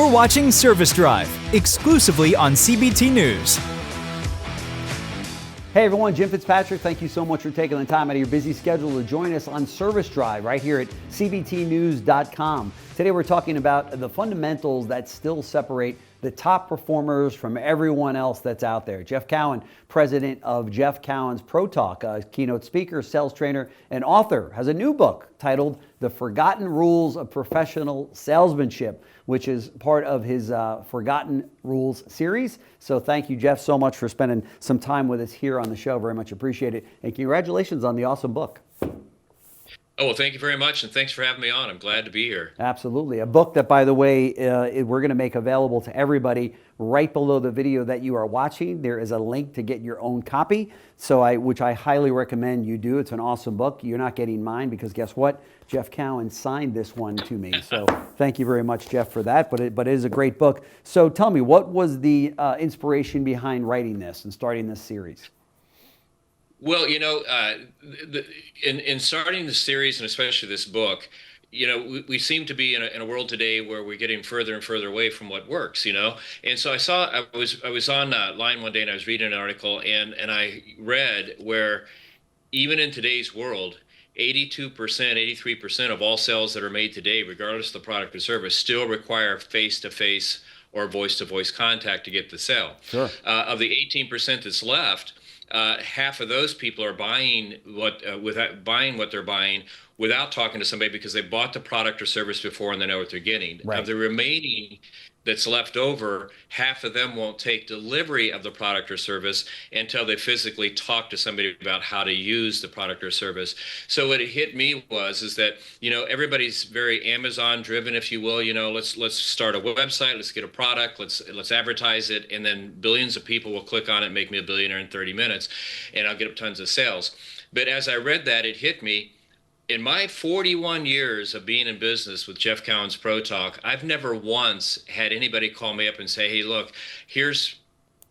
You're watching Service Drive, exclusively on CBT News. Hey everyone, Jim Fitzpatrick. Thank you so much for taking the time out of your busy schedule to join us on Service Drive right here at cbtnews.com. Today we're talking about the fundamentals that still separate the top performers from everyone else that's out there. Jeff Cowan, president of Jeff Cowan's Pro Talk, a keynote speaker, sales trainer, and author, has a new book titled The Forgotten Rules of Professional Salesmanship, which is part of his Forgotten Rules series. So thank you, Jeff, so much for spending some time with us here on the show. Very much appreciate it. And congratulations on the awesome book. Oh, well, thank you very much, and thanks for having me on. I'm glad to be here. Absolutely. A book that, by the way, we're going to make available to everybody right below the video that you are watching. There is a link to get your own copy, which I highly recommend you do. It's an awesome book. You're not getting mine because guess what? Jeff Cowan signed this one to me. So thank you very much, Jeff, for that. But it is a great book. So tell me, what was the inspiration behind writing this and starting this series? Well, in starting the series, and especially this book, we seem to be in a world today where we're getting further and further away from what works, And so I was on line one day and I was reading an article and I read where even in today's world, 82%, 83% of all sales that are made today, regardless of the product or service, still require face-to-face or voice-to-voice contact to get the sale. Sure. Of the 18% that's left, half of those people are buying what they're buying without talking to somebody because they bought the product or service before and they know what they're getting. Right. Of the remaining that's left over, half of them won't take delivery of the product or service until they physically talk to somebody about how to use the product or service. So what it hit me is that everybody's very Amazon driven, if you will. Let's start a website, let's get a product, let's advertise it, and then billions of people will click on it, make me a billionaire in 30 minutes, and I'll get up tons of sales. But as I read that, it hit me. In my 41 years of being in business with Jeff Cowan's Pro Talk, I've never once had anybody call me up and say, hey, look, here's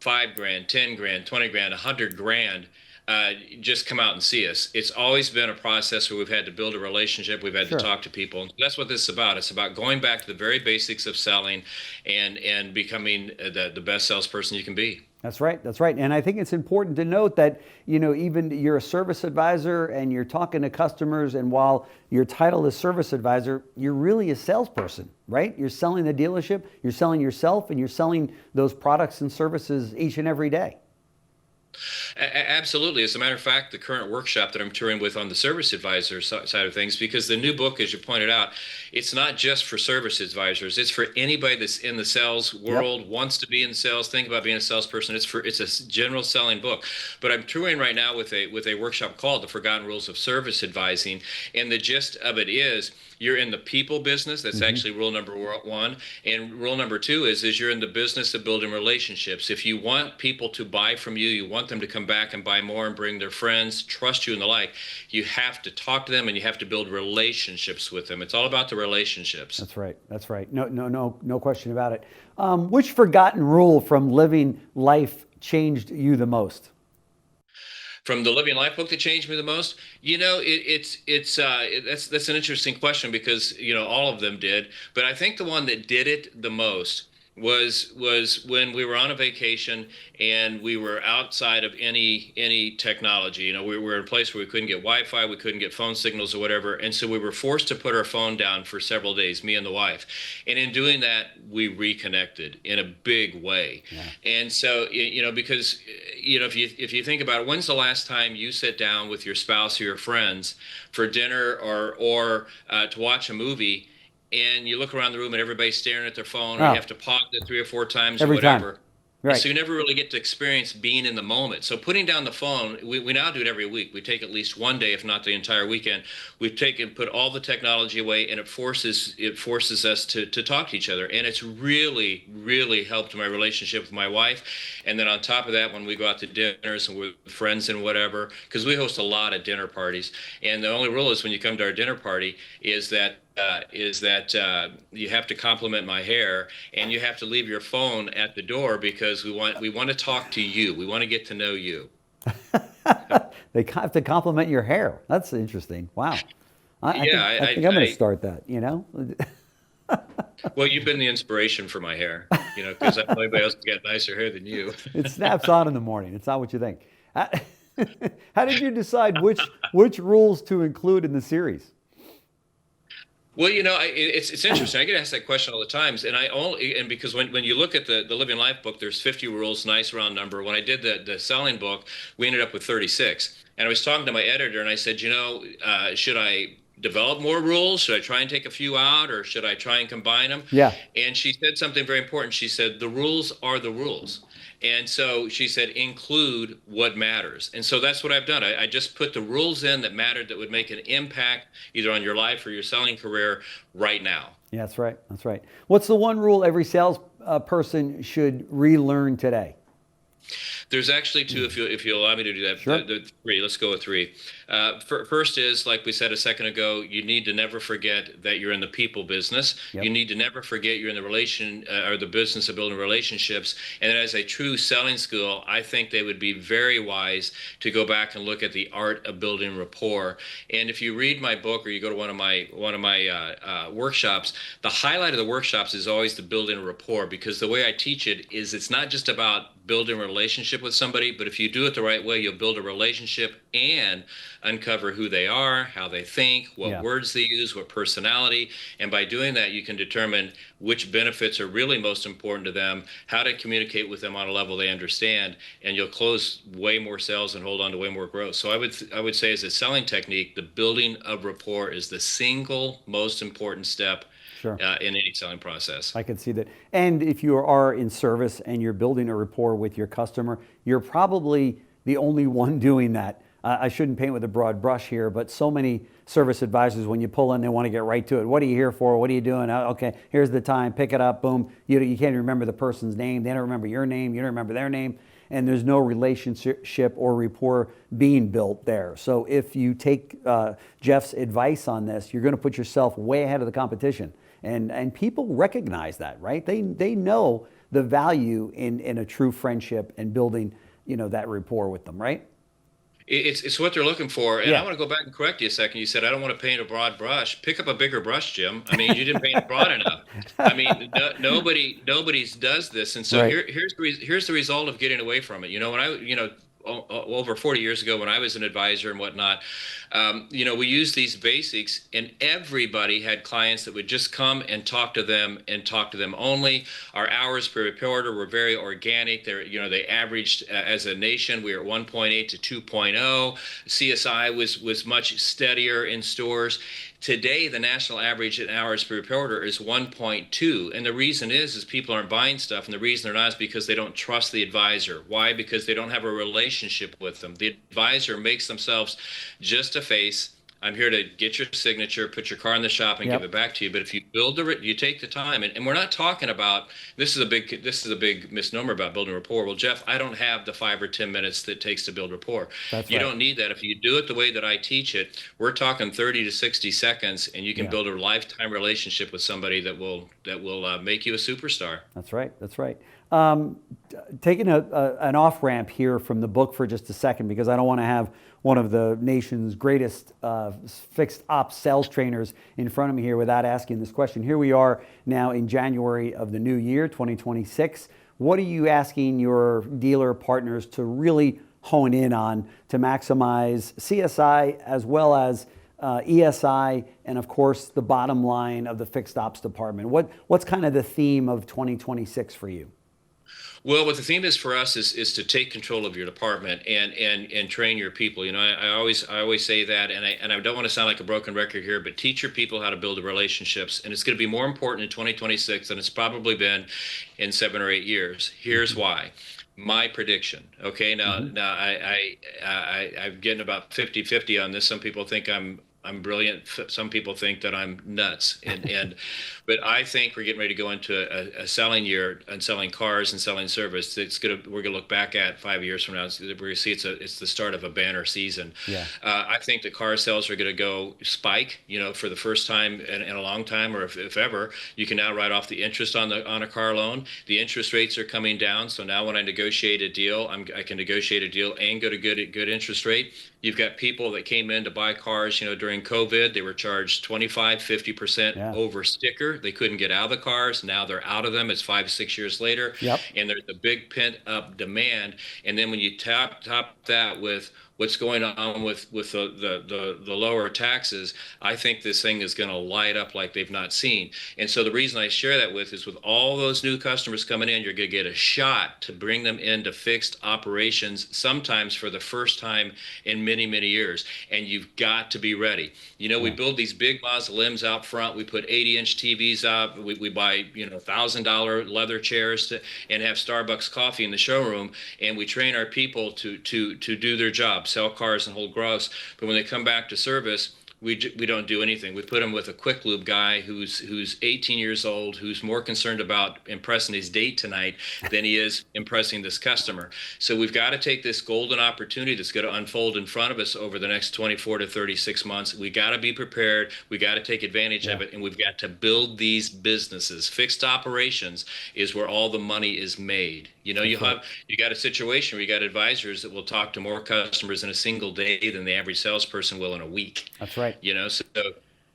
$5,000, $10,000, $20,000, $100,000. Just come out and see us. It's always been a process where we've had to build a relationship. We've had to talk to people. And that's what this is about. It's about going back to the very basics of selling and becoming the best salesperson you can be. That's right. That's right. And I think it's important to note that, even you're a service advisor and you're talking to customers, and while your title is service advisor, you're really a salesperson, right? You're selling the dealership, you're selling yourself, and you're selling those products and services each and every day. Absolutely. As a matter of fact, the current workshop that I'm touring with on the service advisor side of things, because the new book, as you pointed out, it's not just for service advisors. It's for anybody that's in the sales world, wants to be in sales, think about being a salesperson. It's a general selling book. But I'm touring right now with a workshop called The Forgotten Rules of Service Advising. And the gist of it is you're in the people business. That's actually rule number one. And rule number two is you're in the business of building relationships. If you want people to buy from you, you want them to come back and buy more and bring their friends, trust you and the like, you have to talk to them and you have to build relationships with them. It's all about the relationships. That's right. That's right. No question about it. Which forgotten rule from living life changed you the most? From the Living Life book that changed me the most, that's an interesting question because all of them did, but I think the one that did it the most was when we were on a vacation and we were outside of any technology. We were in a place where we couldn't get Wi-Fi, we couldn't get phone signals or whatever, and so we were forced to put our phone down for several days, me and the wife. And in doing that, we reconnected in a big way. Yeah. And so because if you think about it, when's the last time you sit down with your spouse or your friends for dinner or to watch a movie, and you look around the room and everybody's staring at their phone, or you have to pause it 3 or 4 times or whatever. Time. Right. So you never really get to experience being in the moment. So putting down the phone, we now do it every week. We take at least one day, if not the entire weekend. We put all the technology away, and it forces us to talk to each other. And it's really, really helped my relationship with my wife. And then on top of that, when we go out to dinners and with friends and whatever, because we host a lot of dinner parties. And the only rule is when you come to our dinner party is that you have to compliment my hair and you have to leave your phone at the door because we want to talk to you. We want to get to know you. They have to compliment your hair. That's interesting. Wow. I think I'm going to start that, Well, you've been the inspiration for my hair, because nobody else has got nicer hair than you. It snaps on in the morning. It's not what you think. How how did you decide which rules to include in the series? Well, it's interesting. I get asked that question all the times, and because when you look at the Living Life book, there's 50 rules, nice round number. When I did the selling book, we ended up with 36. And I was talking to my editor, and I said, should I develop more rules? Should I try and take a few out, or should I try and combine them? Yeah. And she said something very important. She said, the rules are the rules. And so she said, include what matters. And so that's what I've done. I just put the rules in that mattered, that would make an impact either on your life or your selling career right now. Yeah, that's right. That's right. What's the one rule every sales person should relearn today? There's actually two, if you allow me to do that. Sure. The three. Let's go with three. First is, like we said a second ago, you need to never forget that you're in the people business. Yep. You need to never forget you're in the or the business of building relationships. And as a true selling school, I think they would be very wise to go back and look at the art of building rapport. And if you read my book or you go to one of my workshops, the highlight of the workshops is always the building a rapport, because the way I teach it is it's not just about building a relationship with somebody, but if you do it the right way, you'll build a relationship and uncover who they are, how they think, what words they use, what personality. And by doing that, you can determine which benefits are really most important to them, how to communicate with them on a level they understand, and you'll close way more sales and hold on to way more growth. So I would say, as a selling technique, the building of rapport is the single most important step. Sure. In any selling process. I can see that. And if you are in service and you're building a rapport with your customer, you're probably the only one doing that. I shouldn't paint with a broad brush here, but so many service advisors, when you pull in, they want to get right to it. What are you here for? What are you doing? Okay, here's the time. Pick it up. Boom. You can't even remember the person's name. They don't remember your name. You don't remember their name. And there's no relationship or rapport being built there. So if you take Jeff's advice on this, you're going to put yourself way ahead of the competition. And people recognize that, right? They know the value in a true friendship and building, that rapport with them, right? It's what they're looking for. And Yeah. I want to go back and correct you a second. You said, I don't want to paint a broad brush. Pick up a bigger brush, Jim. I mean, you didn't paint it broad enough. I mean, nobody does this. And so Right. here's the result of getting away from it. Over 40 years ago, when I was an advisor and whatnot, we used these basics, and everybody had clients that would just come and talk to them only. Our hours per reporter were very organic. They averaged, as a nation, we were at 1.8 to 2.0. CSI was much steadier in stores. Today, the national average in hours per reporter is 1.2. And the reason is people aren't buying stuff. And the reason they're not is because they don't trust the advisor. Why? Because they don't have a relationship with them. The advisor makes themselves just a face. I'm here to get your signature, put your car in the shop, and give it back to you. But if you you take the time, and we're not talking about, this is a big misnomer about building rapport. Well, Jeff, I don't have the 5 or 10 minutes that it takes to build rapport. You don't need that. If you do it the way that I teach it, we're talking 30 to 60 seconds, and you can build a lifetime relationship with somebody that will make you a superstar. That's right. That's right. Taking an off ramp here from the book for just a second, because I don't want to have one of the nation's greatest fixed ops sales trainers in front of me here without asking this question. Here we are now in January of the new year, 2026. What are you asking your dealer partners to really hone in on to maximize CSI as well as ESI, and of course the bottom line of the fixed ops department? What's kind of the theme of 2026 for you? Well, what the theme is for us is to take control of your department and train your people. I always say that, and I don't want to sound like a broken record here, but teach your people how to build the relationships, and it's going to be more important in 2026 than it's probably been in 7 or 8 years. Here's why. My prediction. Okay, now I'm getting about 50-50 on this. Some people think I'm brilliant. Some people think that I'm nuts. But I think we're getting ready to go into a selling year and selling cars and selling service. We're gonna look back at 5 years from now. We're gonna see it's the start of a banner season. Yeah. I think the car sales are gonna go spike. For the first time in a long time, or if ever, you can now write off the interest on a car loan. The interest rates are coming down. So now when I negotiate a deal, I can negotiate a deal and get a good interest rate. You've got people that came in to buy cars, during during COVID. They were charged 25, 50% Yeah. over sticker. They couldn't get out of the cars. Now they're out of them. It's 5, 6 years later. Yep. And there's a big pent up demand. And then when you top that with what's going on with the lower taxes, I think this thing is going to light up like they've not seen. And so the reason I share that with is with all those new customers coming in, you're going to get a shot to bring them into fixed operations, sometimes for the first time in many, many years. And you've got to be ready. You know, we build these big mausoleums out front. We put 80-inch TVs up. We buy, $1,000 leather chairs and have Starbucks coffee in the showroom. And we train our people to do their job, sell cars and hold gross. But when they come back to service, we don't do anything. We put them with a quick lube guy who's 18 years old, who's more concerned about impressing his date tonight than he is impressing this customer. So we've got to take this golden opportunity that's going to unfold in front of us over the next 24 to 36 months. We got to be prepared. We got to take advantage of it, and we've got to build these businesses. Fixed operations is where all the money is made. You got a situation where you got advisors that will talk to more customers in a single day than the average salesperson will in a week. That's right. So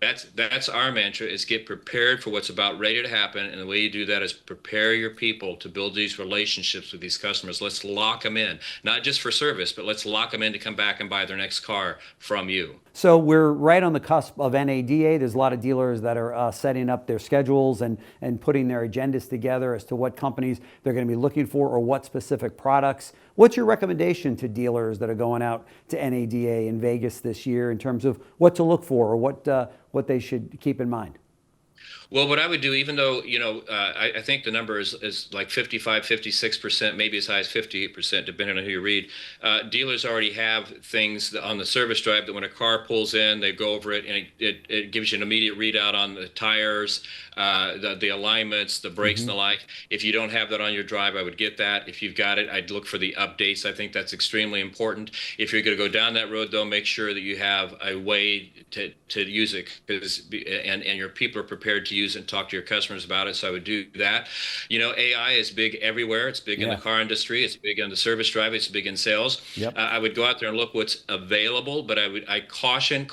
that's our mantra, is get prepared for what's about ready to happen. And the way you do that is prepare your people to build these relationships with these customers. Let's lock them in, not just for service, but let's lock them in to come back and buy their next car from you. So we're right on the cusp of NADA. There's a lot of dealers that are setting up their schedules and putting their agendas together as to what companies they're going to be looking for or what specific products. What's your recommendation to dealers that are going out to NADA in Vegas this year in terms of what to look for or what they should keep in mind? Well, what I would do, even though, I think the number is like 55, 56%, maybe as high as 58%, depending on who you read. Dealers already have things on the service drive that when a car pulls in, they go over it, and it gives you an immediate readout on the tires, the alignments, the brakes, and the like. If you don't have that on your drive, I would get that. If you've got it, I'd look for the updates. I think that's extremely important. If you're going to go down that road, though, make sure that you have a way to use it, and your people are prepared to use it and talk to your customers about it. So I would do that. AI is big everywhere. It's big in the car industry. It's big on the service drive. It's big in sales. Yep. I would go out there and look what's available, but I caution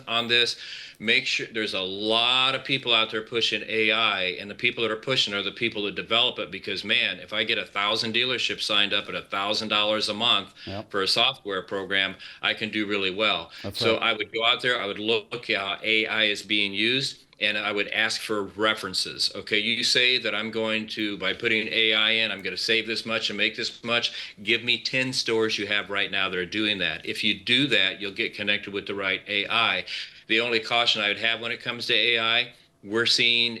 on this. Make sure there's a lot of people out there pushing AI, and the people that are pushing are the people that develop it. Because, man, if I get 1,000 dealerships signed up at $1,000 a month for a software program, I can do really well. So I would go out there, I would look at how AI is being used, and I would ask for references. Okay, you say that I'm going to, by putting AI in, I'm going to save this much and make this much. Give me 10 stores you have right now that are doing that. If you do that, you'll get connected with the right AI. The only caution I would have when it comes to AI, we're seeing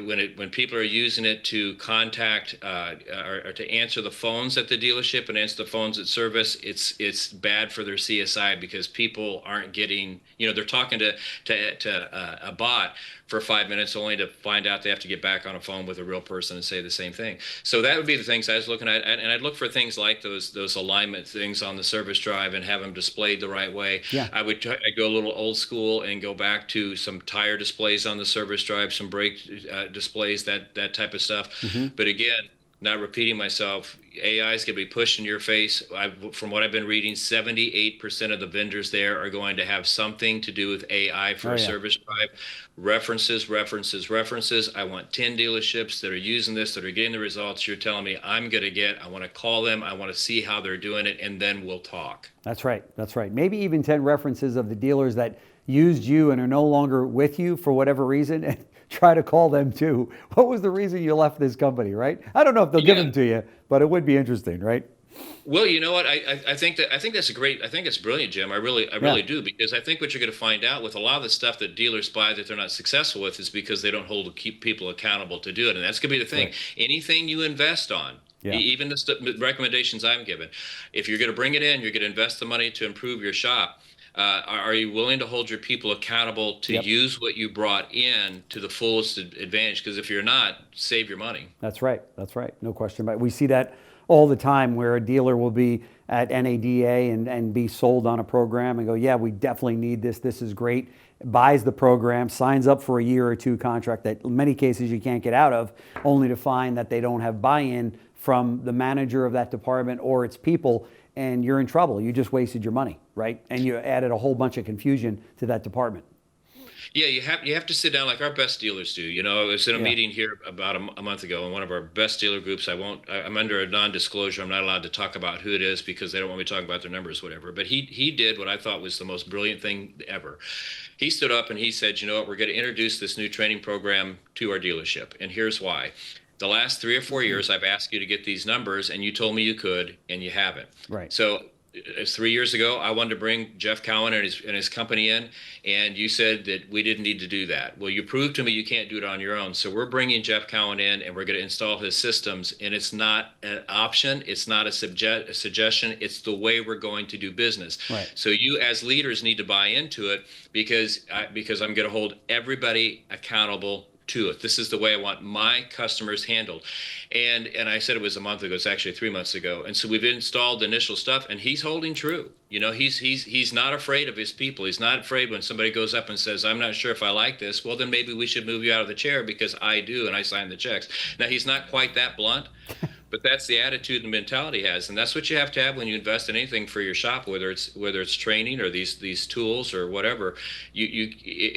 when people are using it to contact or to answer the phones at the dealership and answer the phones at service, it's bad for their CSI, because people aren't getting, they're talking to a bot for 5 minutes only to find out they have to get back on a phone with a real person and say the same thing. So that would be the things I was looking at, and I'd look for things like those alignment things on the service drive and have them displayed the right way. Yeah. I'd go a little old school and go back to some tire displays on the service drive, some brake displays, that type of stuff. But again, not repeating myself, AI is going to be pushed in your face. From what I've been reading, 78% of the vendors there are going to have something to do with AI for a service drive. References. I want 10 dealerships that are using this, that are getting the results you're telling me I'm going to get. I want to call them. I want to see how they're doing it, and then we'll talk. That's right. Maybe even 10 references of the dealers that used you and are no longer with you for whatever reason, and try to call them too. What was the reason you left this company, right? I don't know if they'll give them to you, but it would be interesting, right? Well, you know what? I think that's great. I think it's brilliant, Jim. I really do, because I think what you're going to find out with a lot of the stuff that dealers buy that they're not successful with is because they don't keep people accountable to do it, and that's going to be the thing. Right. Anything you invest on. Yeah. Even the recommendations I'm given, if you're going to bring it in, you're going to invest the money to improve your shop. Are you willing to hold your people accountable to use what you brought in to the fullest advantage? Because if you're not, save your money. That's right. No question about it. We see that all the time, where a dealer will be at NADA and be sold on a program and go, yeah, we definitely need this. This is great. Buys the program, signs up for a year or two contract that in many cases you can't get out of, only to find that they don't have buy-in from the manager of that department or its people, and you're in trouble. You just wasted your money, right? And you added a whole bunch of confusion to that department. Yeah, you have to sit down like our best dealers do. I was in a meeting here about a month ago, and one of our best dealer groups. I'm under a non-disclosure. I'm not allowed to talk about who it is because they don't want me talking about their numbers, whatever. But he did what I thought was the most brilliant thing ever. He stood up and he said, "You know what? We're going to introduce this new training program to our dealership, and here's why. The last 3 or 4 years, I've asked you to get these numbers, and you told me you could, and you haven't. Right. So." 3 years ago, I wanted to bring Jeff Cowan and his company in, and you said that we didn't need to do that. Well, you proved to me you can't do it on your own. So we're bringing Jeff Cowan in, and we're going to install his systems. And it's not an option. It's not a suggestion. It's the way we're going to do business. Right. So you, as leaders, need to buy into it because I'm going to hold everybody accountable to it. This is the way I want my customers handled. And I said it was a month ago. It's actually 3 months ago. And so we've installed the initial stuff, and he's holding true. He's not afraid of his people. He's not afraid when somebody goes up and says, "I'm not sure if I like this." Well, then maybe we should move you out of the chair because I do, and I sign the checks. Now, he's not quite that blunt, but that's the attitude and mentality he has, and that's what you have to have when you invest in anything for your shop, whether it's training or these tools or whatever. I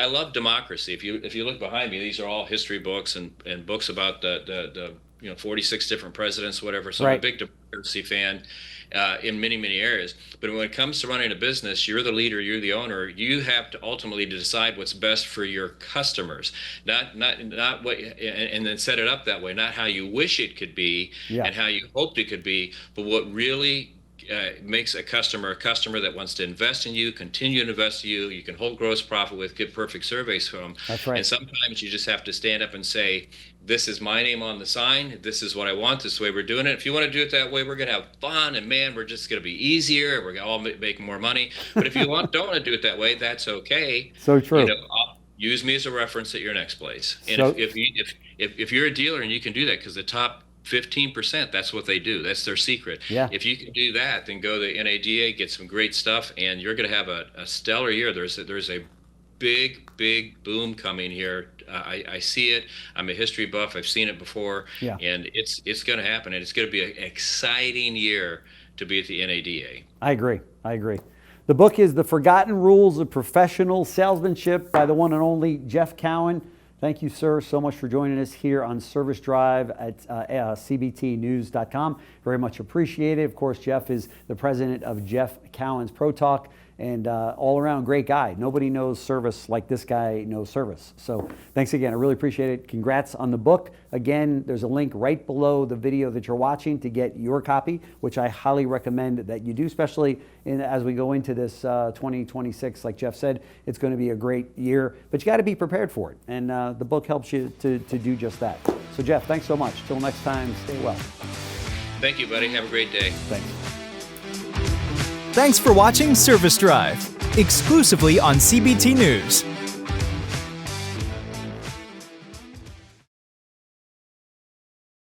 love democracy. If you look behind me, these are all history books and books about the 46 different presidents, whatever. So I'm a big democracy fan. In many, many areas. But when it comes to running a business, you're the leader, you're the owner. You have to ultimately decide what's best for your customers, not what, and then set it up that way, not how you wish it could be and how you hoped it could be, but what really makes a customer that wants to invest in you, continue to invest in you. You can hold gross profit with, get perfect surveys from them. That's right. And sometimes you just have to stand up and say, "This is my name on the sign. This is what I want. This is the way we're doing it. If you want to do it that way, we're going to have fun. And man, we're just going to be easier. We're going to all make more money. But if you don't want to do it that way, that's okay." So true. Use me as a reference at your next place. And So, if you're a dealer and you can do that, because the top 15%, that's what they do. That's their secret. Yeah. If you can do that, then go to NADA, get some great stuff, and you're going to have a stellar year. There's a big boom coming here. I see it. I'm a history buff. I've seen it before, and it's going to happen, and it's going to be an exciting year to be at the NADA. I agree. The book is The Forgotten Rules of Professional Salesmanship by the one and only Jeff Cowan. Thank you, sir, so much for joining us here on Service Drive at cbtnews.com. Very much appreciated. Of course, Jeff is the president of Jeff Cowan's Pro Talk, and all-around great guy. Nobody knows service like this guy knows service. So thanks again. I really appreciate it. Congrats on the book. Again, there's a link right below the video that you're watching to get your copy, which I highly recommend that you do, especially as we go into this 2026. Like Jeff said, it's going to be a great year, but you got to be prepared for it. And the book helps you to do just that. So Jeff, thanks so much. Till next time, stay well. Thank you, buddy. Have a great day. Thanks. Thanks for watching Service Drive, exclusively on CBT News.